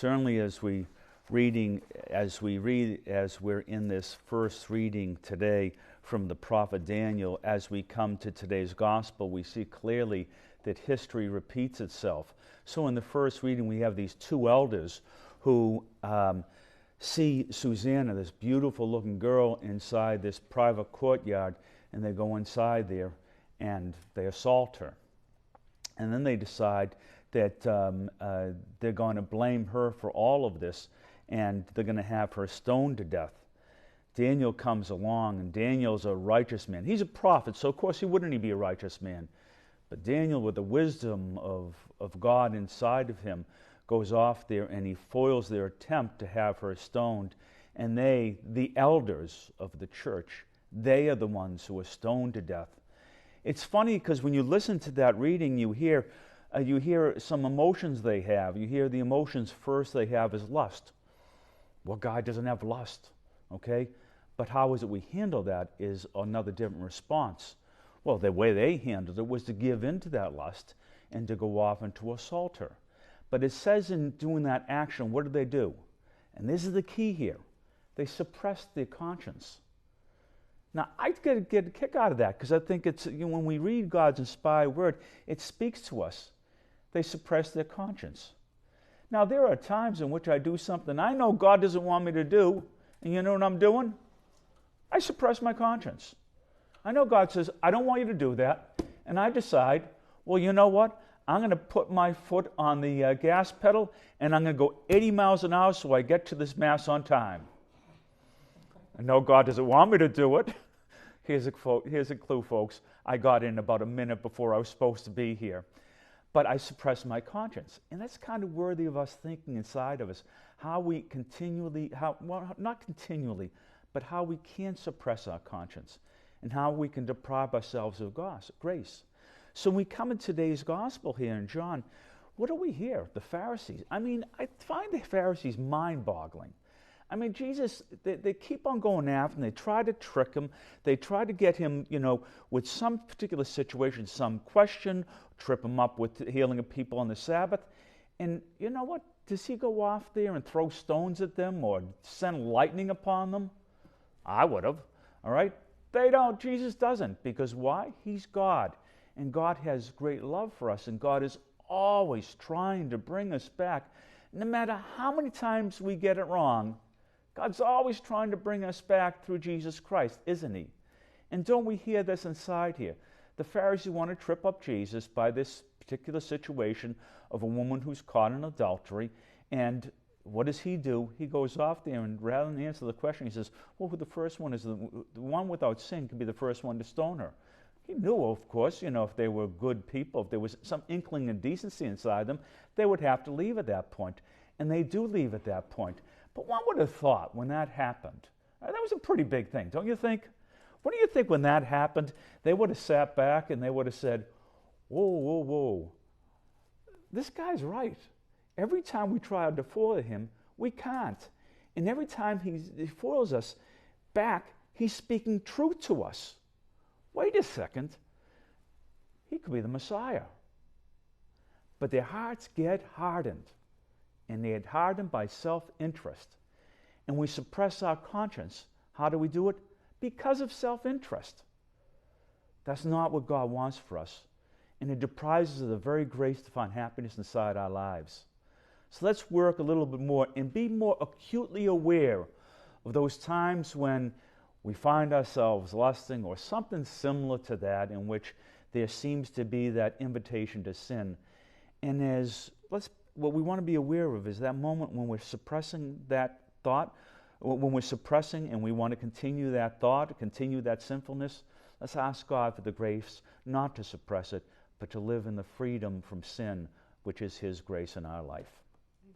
certainly as we're in this first reading today from the prophet Daniel, as we come to today's gospel, we see clearly that history repeats itself. So in the first reading, we have these two elders who see Susanna, this beautiful looking girl, inside this private courtyard, and they go inside there and they assault her. And then they decide that they're going to blame her for all of this, and they're going to have her stoned to death. Daniel comes along, and Daniel's a righteous man. He's a prophet, so of course he wouldn't be a righteous man. But Daniel, with the wisdom of God inside of him, goes off there and he foils their attempt to have her stoned. And they, the elders of the church, they are the ones who are stoned to death. It's funny because when you listen to that reading, you hear some emotions they have. You hear the emotions first they have is lust. Well, God doesn't have lust, okay? But how is it we handle that is another different response. Well, the way they handled it was to give in to that lust and to go off and to assault her. But it says in doing that action, what did they do? And this is the key here. They suppressed their conscience. Now, I get a kick out of that because I think it's, when we read God's inspired word, it speaks to us. They suppress their conscience. Now, there are times in which I do something I know God doesn't want me to do, and you know what I'm doing? I suppress my conscience. I know God says, I don't want you to do that, and I decide, well, you know what? I'm going to put my foot on the gas pedal, and I'm going to go 80 miles an hour so I get to this Mass on time. I know God doesn't want me to do it. Here's a clue, folks. I got in about a minute before I was supposed to be here. But I suppressed my conscience. And that's kind of worthy of us thinking inside of us, how we not continually, but how we can suppress our conscience and how we can deprive ourselves of grace. So when we come in today's gospel here in John, what do we hear? The Pharisees. I mean, I find the Pharisees mind-boggling. I mean, Jesus, they keep on going after him. They try to trick him. They try to get him, with some particular situation, some question, trip him up with healing of people on the Sabbath. And you know what? Does he go off there and throw stones at them or send lightning upon them? I would have, all right? They don't. Jesus doesn't. Because why? He's God. And God has great love for us. And God is always trying to bring us back. No matter how many times we get it wrong, God's always trying to bring us back through Jesus Christ, isn't he? And don't we hear this inside here? The Pharisees want to trip up Jesus by this particular situation of a woman who's caught in adultery. And what does he do? He goes off there, and rather than answer the question, he says, well, who the first one is, the one without sin can be the first one to stone her. He knew, of course, if they were good people, if there was some inkling of decency inside them, they would have to leave at that point. And they do leave at that point. But one would have thought when that happened, that was a pretty big thing, don't you think? What do you think when that happened? They would have sat back and they would have said, whoa. This guy's right. Every time we try to foil him, we can't. And every time he foils us back, he's speaking truth to us. Wait a second. He could be the Messiah. But their hearts get hardened. And they get hardened by self-interest. And we suppress our conscience. How do we do it? Because of self-interest. That's not what God wants for us. And it deprives us of the very grace to find happiness inside our lives. So let's work a little bit more and be more acutely aware of those times when we find ourselves lusting or something similar to that, in which there seems to be that invitation to sin. And what we want to be aware of is that moment when we're suppressing that thought, when we're suppressing and we want to continue that thought, continue that sinfulness. Let's ask God for the grace not to suppress it, but to live in the freedom from sin, which is his grace in our life.